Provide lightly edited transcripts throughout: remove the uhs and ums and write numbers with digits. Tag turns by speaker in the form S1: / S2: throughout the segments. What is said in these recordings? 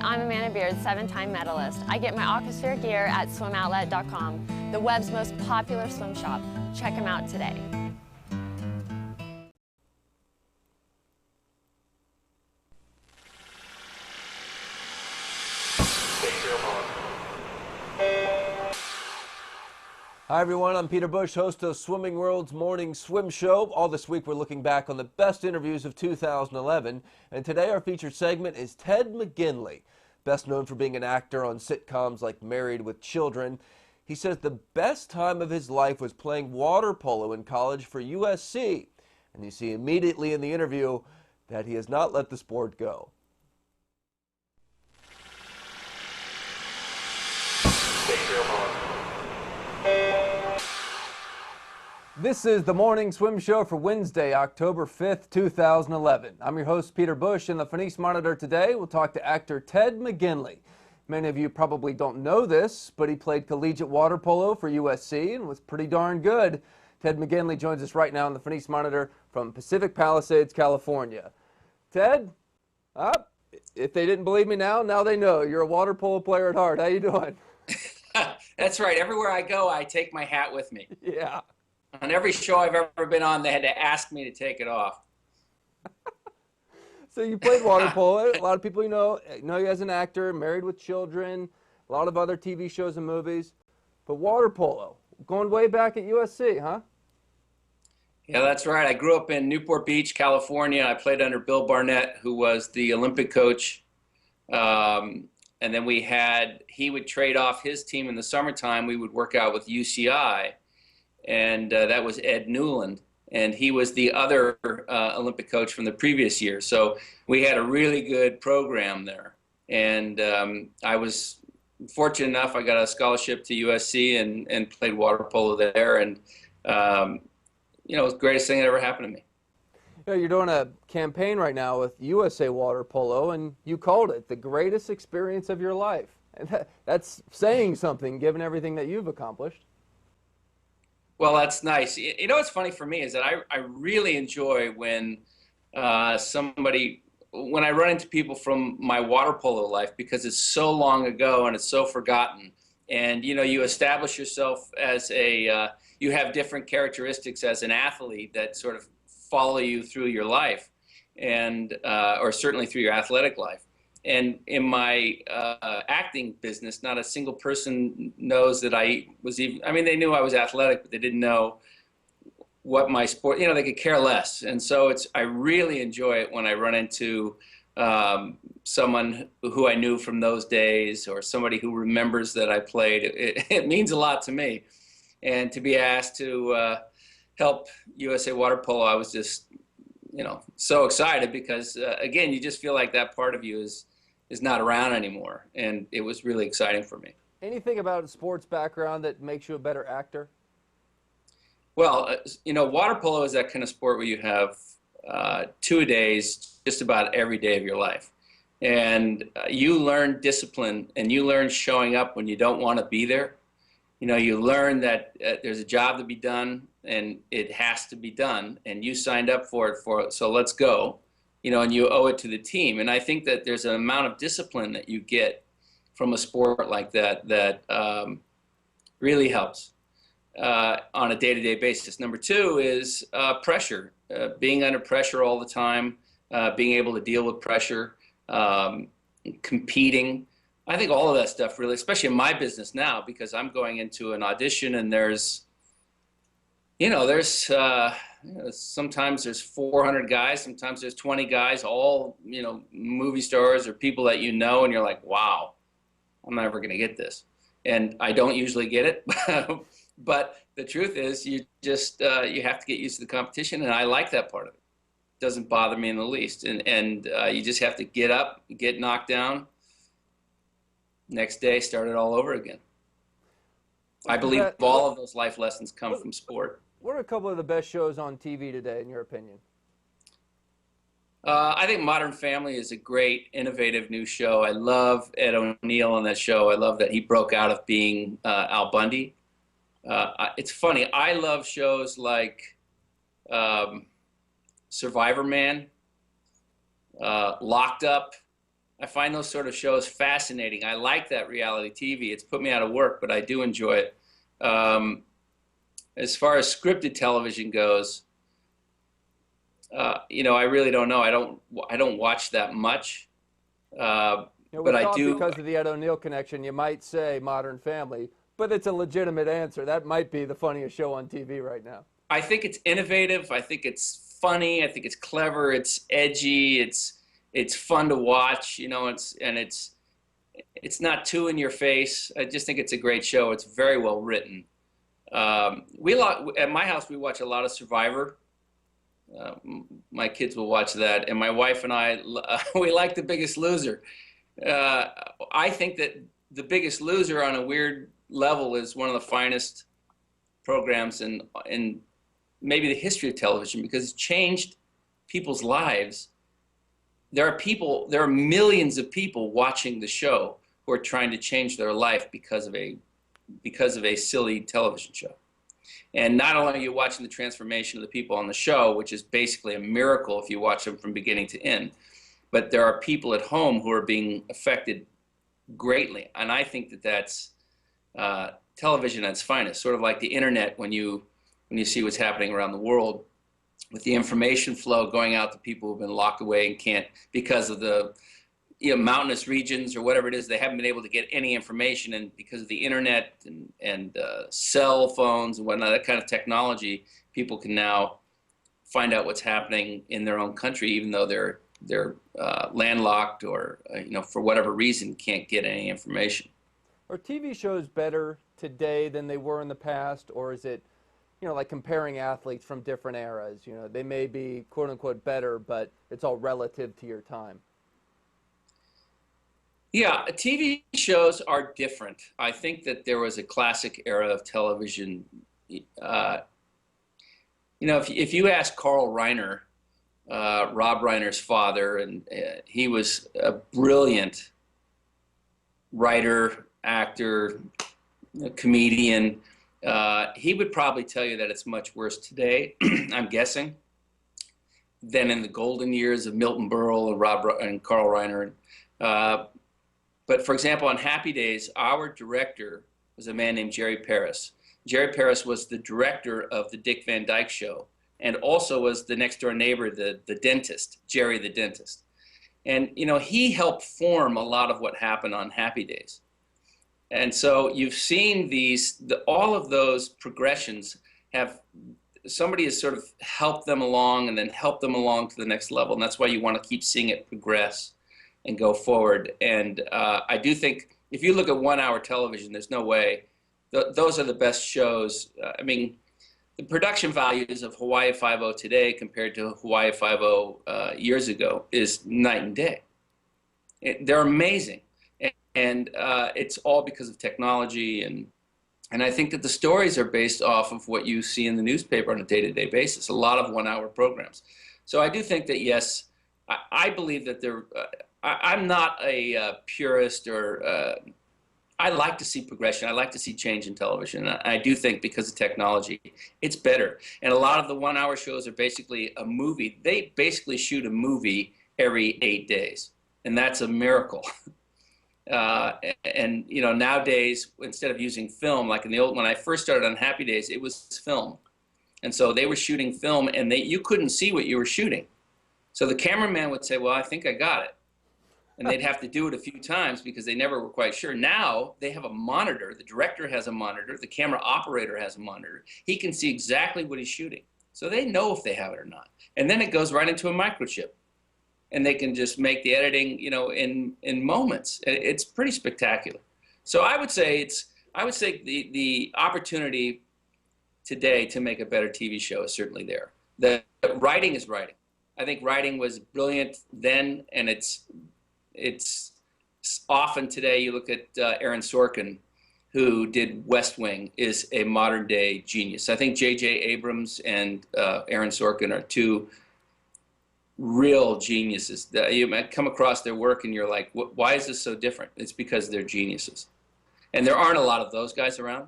S1: I'm Amanda Beard, 7-time medalist. I get my Aquasphere gear at swimoutlet.com, the web's most popular swim shop. Check them out today.
S2: Hi everyone, I'm Peter Bush, host of Swimming World's Morning Swim Show. All this week we're looking back on the best interviews of 2011, and today our featured segment is Ted McGinley, best known for being an actor on sitcoms like Married with Children. He says the best time of his life was playing water polo in college for USC, and you see immediately in the interview that he has not let the sport go. This is the Morning Swim Show for Wednesday, October 5th, 2011. I'm your host, Peter Bush. In the Phoenix Monitor today, we'll talk to actor Ted McGinley. Many of you probably don't know this, but he played collegiate water polo for USC and was pretty darn good. Ted McGinley joins us right now in the Phoenix Monitor from Pacific Palisades, California. Ted, if they didn't believe me now they know. You're a water polo player at heart. How you doing?
S3: That's right. Everywhere I go, I take my hat with me.
S2: Yeah.
S3: On every show I've ever been on, they had to ask me to take it off.
S2: So you played water polo. A lot of people know you as an actor, Married with Children, a lot of other TV shows and movies. But water polo, going way back at USC, huh?
S3: Yeah, that's right. I grew up in Newport Beach, California. I played under Bill Barnett, who was the Olympic coach. And then he would trade off his team in the summertime. We would work out with UCI. And that was Ed Newland, and he was the other Olympic coach from the previous year. So we had a really good program there, and I was fortunate enough. I got a scholarship to USC and played water polo there, and it was the greatest thing that ever happened to me.
S2: You're doing a campaign right now with USA Water Polo, and you called it the greatest experience of your life. And that's saying something, given everything that you've accomplished.
S3: Well, that's nice. You know what's funny for me is that I really enjoy when when I run into people from my water polo life, because it's so long ago and it's so forgotten. And, you establish yourself as you have different characteristics as an athlete that sort of follow you through your life, and or certainly through your athletic life. And in my acting business, not a single person knows that I was even, they knew I was athletic, but they didn't know what my sport, they could care less. And so I really enjoy it when I run into someone who I knew from those days, or somebody who remembers that I played. It means a lot to me. And to be asked to help USA Water Polo, I was just, so excited, because again, you just feel like that part of you is not around anymore, and it was really exciting for me.
S2: Anything about a sports background that makes you a better actor?
S3: Well, water polo is that kind of sport where you have 2-a-days just about every day of your life, and you learn discipline, and you learn showing up when you don't want to be there. You learn that there's a job to be done, and it has to be done, and you signed up for it, so let's go. And you owe it to the team. And I think that there's an amount of discipline that you get from a sport like that really helps on a day-to-day basis. Number two is pressure, being under pressure all the time, being able to deal with pressure, competing. I think all of that stuff really, especially in my business now, because I'm going into an audition, and there's sometimes there's 400 guys, sometimes there's 20 guys, all, movie stars or people that and you're like, wow, I'm never going to get this. And I don't usually get it. But the truth is, you just, you have to get used to the competition, and I like that part of it. It doesn't bother me in the least. And you just have to get up, get knocked down, next day, start it all over again. I believe all of those life lessons come from sport.
S2: What are a couple of the best shows on TV today, in your opinion?
S3: I think Modern Family is a great, innovative new show. I love Ed O'Neill on that show. I love that he broke out of being Al Bundy. It's funny, I love shows like Survivor Man, Locked Up, I find those sort of shows fascinating. I like that reality TV. It's put me out of work, but I do enjoy it. As far as scripted television goes, I really don't know. I don't watch that much.
S2: We
S3: But I
S2: thought
S3: do.
S2: because of the Ed O'Neill connection, you might say Modern Family, but it's a legitimate answer. That might be the funniest show on TV right now.
S3: I think it's innovative. I think it's funny. I think it's clever. It's edgy. It's fun to watch. It's not too in your face. I just think it's a great show. It's very well written. At my house we watch a lot of Survivor. My kids will watch that, and my wife and I we like The Biggest Loser. I think that The Biggest Loser, on a weird level, is one of the finest programs in maybe the history of television, because it's changed people's lives. There are millions of people watching the show who are trying to change their life because of a silly television show. And not only are you watching the transformation of the people on the show, which is basically a miracle if you watch them from beginning to end, but there are people at home who are being affected greatly. And I think that that's television at its finest, sort of like the internet when you see what's happening around the world with the information flow going out to people who've been locked away and can't, because of the mountainous regions or whatever it is, they haven't been able to get any information, and because of the internet and cell phones and whatnot, that kind of technology, people can now find out what's happening in their own country, even though they're landlocked or for whatever reason can't get any information.
S2: Are TV shows better today than they were in the past, or is it like comparing athletes from different eras? They may be quote unquote better, but it's all relative to your time.
S3: Yeah, TV shows are different. I think that there was a classic era of television. If you ask Carl Reiner, Rob Reiner's father, and he was a brilliant writer, actor, comedian, he would probably tell you that it's much worse today, I'm guessing, than in the golden years of Milton Berle and Carl Reiner. But for example, on Happy Days, our director was a man named Jerry Paris. Jerry Paris was the director of the Dick Van Dyke Show, and also was the next door neighbor, the dentist, Jerry the dentist. And he helped form a lot of what happened on Happy Days. And so you've seen all of those progressions somebody has sort of helped them along and then helped them along to the next level. And that's why you want to keep seeing it progress and go forward. And I do think if you look at 1 hour television, there's no way. Those are the best shows. The production values of Hawaii Five-0 today compared to Hawaii Five-0 years ago is night and day. They're amazing. And it's all because of technology. And I think that the stories are based off of what you see in the newspaper on a day-to-day basis, a lot of 1 hour programs. So I do think that, yes, I believe that I'm not a purist, or I like to see progression. I like to see change in television. And I do think because of technology, it's better. And a lot of the 1 hour shows are basically a movie. They basically shoot a movie every 8 days, and that's a miracle. Nowadays, instead of using film, like when I first started on Happy Days, it was film. And so they were shooting film, and you couldn't see what you were shooting. So the cameraman would say, well, I think I got it. And they'd have to do it a few times because they never were quite sure. Now they have a monitor. The director has a monitor. The camera operator has a monitor. He can see exactly what he's shooting. So they know if they have it or not. And then it goes right into a microchip. And they can just make the editing, in moments. It's pretty spectacular. So I would say the opportunity today to make a better TV show is certainly there. The writing is writing. I think writing was brilliant then, and it's often today. You look at Aaron Sorkin, who did West Wing, is a modern day genius. I think J.J. Abrams and Aaron Sorkin are two real geniuses. You might come across their work and you're like, why is this so different? It's because they're geniuses. And there aren't a lot of those guys around,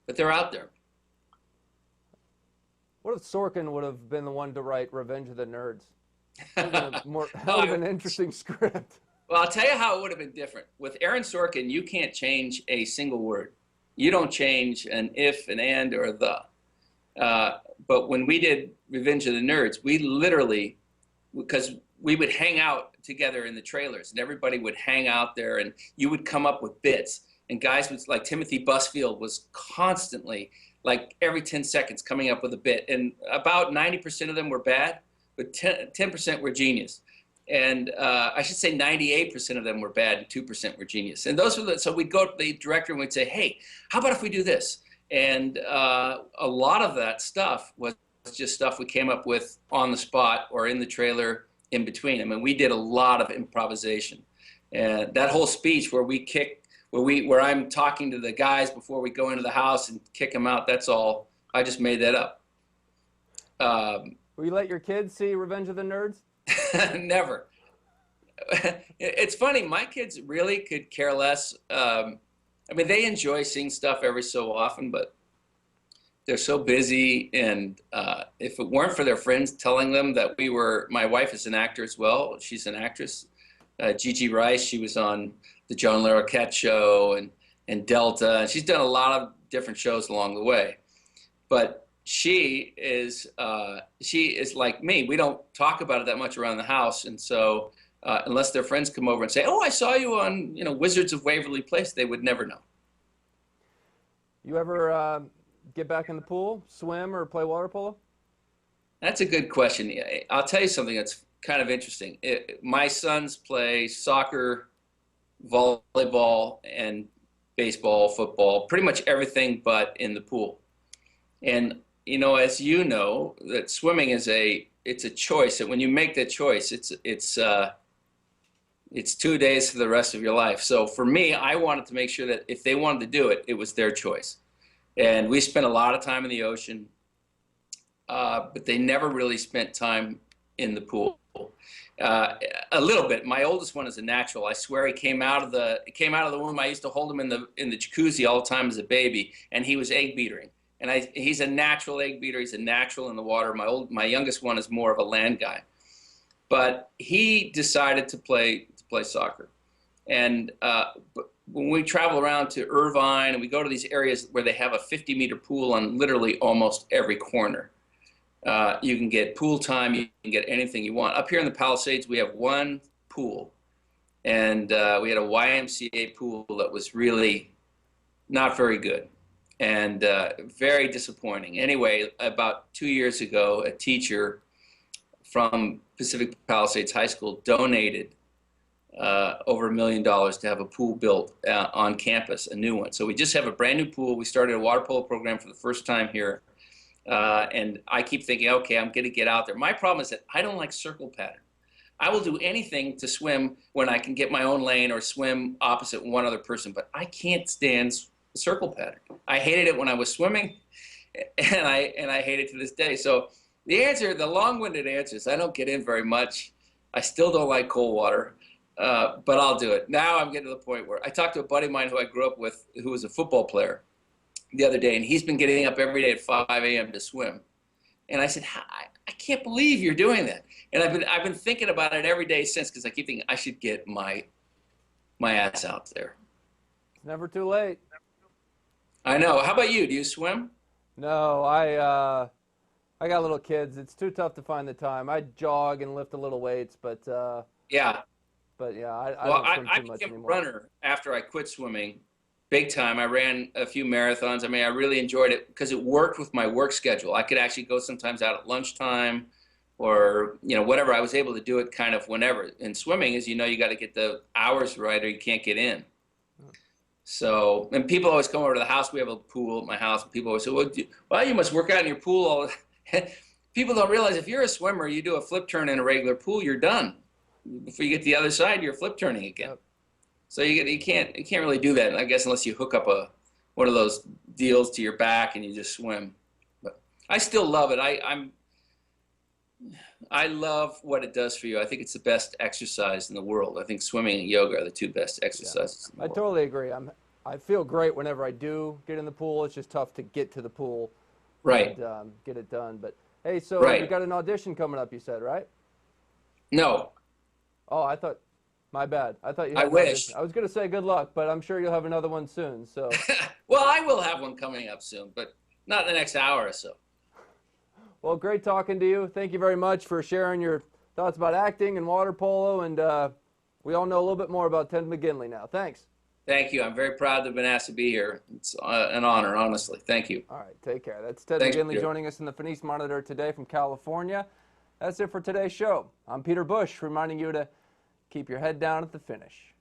S3: but they're out there.
S2: What if Sorkin would have been the one to write Revenge of the Nerds? That would have been an interesting script.
S3: Well, I'll tell you how it would have been different. With Aaron Sorkin, you can't change a single word. You don't change an if, an and, or the. But when we did Revenge of the Nerds, we literally, because we would hang out together in the trailers, and everybody would hang out there, and you would come up with bits. And guys would, like Timothy Busfield was constantly, like every 10 seconds, coming up with a bit. And about 90% of them were bad, but 10% were genius. And I should say 98% of them were bad and 2% were genius. And those were so we'd go to the director and we'd say, hey, how about if we do this? And a lot of that stuff was just stuff we came up with on the spot or in the trailer in between. I mean, we did a lot of improvisation. And that whole speech where I'm talking to the guys before we go into the house and kick them out, that's all, I just made that up.
S2: Will you let your kids see Revenge of the Nerds?
S3: Never. It's funny, my kids really could care less. I mean, they enjoy seeing stuff every so often, but they're so busy. And if it weren't for their friends telling them that my wife is an actor as well. She's an actress. Gigi Rice, she was on the John Larroquette show and Delta. And she's done a lot of different shows along the way. But she is like me. We don't talk about it that much around the house. And so unless their friends come over and say, oh, I saw you on, Wizards of Waverly Place, they would never know.
S2: You ever get back in the pool, swim, or play water polo?
S3: That's a good question. I'll tell you something that's kind of interesting. My sons play soccer, volleyball, and baseball, football, pretty much everything but in the pool. And, as you know, that swimming it's a choice. And when you make that choice, it's 2 days for the rest of your life. So for me, I wanted to make sure that if they wanted to do it, it was their choice. And we spent a lot of time in the ocean, but they never really spent time in the pool. A little bit. My oldest one is a natural. I swear he came out of the womb. I used to hold him in the jacuzzi all the time as a baby, and he was egg beatering. And he's a natural egg beater. He's a natural in the water. My youngest one is more of a land guy, but he decided to play soccer. And when we travel around to Irvine and we go to these areas where they have a 50-meter pool on literally almost every corner, you can get pool time. You can get anything you want. Up here in the Palisades, we have one pool, and we had a YMCA pool that was really not very good. And very disappointing. Anyway, about 2 years ago, a teacher from Pacific Palisades High School donated over $1 million to have a pool built on campus, a new one. So we just have a brand new pool. We started a water polo program for the first time here. And I keep thinking, okay, I'm going to get out there. My problem is that I don't like circle pattern. I will do anything to swim when I can get my own lane or swim opposite one other person, but I can't stand circle pattern. I hated it when I was swimming, and I hate it to this day. So the long-winded answer is I don't get in very much. I still don't like cold water, but I'll do it. Now I'm getting to the point where I talked to a buddy of mine who I grew up with who was a football player the other day, and he's been getting up every day at 5 a.m. to swim. And I said, I can't believe you're doing that. And I've been thinking about it every day since, because I keep thinking I should get my ass out there.
S2: It's never too late.
S3: I know. How about you? Do you swim?
S2: No, I got little kids. It's too tough to find the time. I jog and lift a little weights, but
S3: yeah.
S2: But yeah, I don't swim too much anymore.
S3: I became a runner after I quit swimming, big time. I ran a few marathons. I mean, I really enjoyed it because it worked with my work schedule. I could actually go sometimes out at lunchtime, or whatever. I was able to do it kind of whenever. And swimming, as you know, you got to get the hours right, or you can't get in. So, and people always come over to the house. We have a pool at my house, and people always say, well, you must work out in your pool all People don't realize if you're a swimmer, you do a flip turn in a regular pool, you're done. Before you get to the other side, you're flip turning again. Yep. So you can't really do that, I guess, unless you hook up one of those deals to your back and you just swim. But I still love it. I love what it does for you. I think it's the best exercise in the world. I think swimming and yoga are the two best exercises in the world.
S2: I totally agree. I feel great whenever I do get in the pool. It's just tough to get to the pool,
S3: right,
S2: and get it done. But hey, so you got an audition coming up, you said, right?
S3: No.
S2: Oh, I thought My bad. I thought you
S3: I
S2: had
S3: wish.
S2: I was going to say good luck, but I'm sure you'll have another one soon. So,
S3: Well, I will have one coming up soon, but not in the next hour or so.
S2: well, great talking to you. Thank you very much for sharing your thoughts about acting and water polo, and we all know a little bit more about Ted McGinley now. Thanks.
S3: Thank you. I'm very proud to have been asked to be here. It's an honor, honestly. Thank you.
S2: All right, take care. That's Ted
S3: Thanks,
S2: McGinley
S3: Peter.
S2: joining us in the Phoenix Monitor today from California. That's it for today's show. I'm Peter Bush, reminding you to keep your head down at the finish.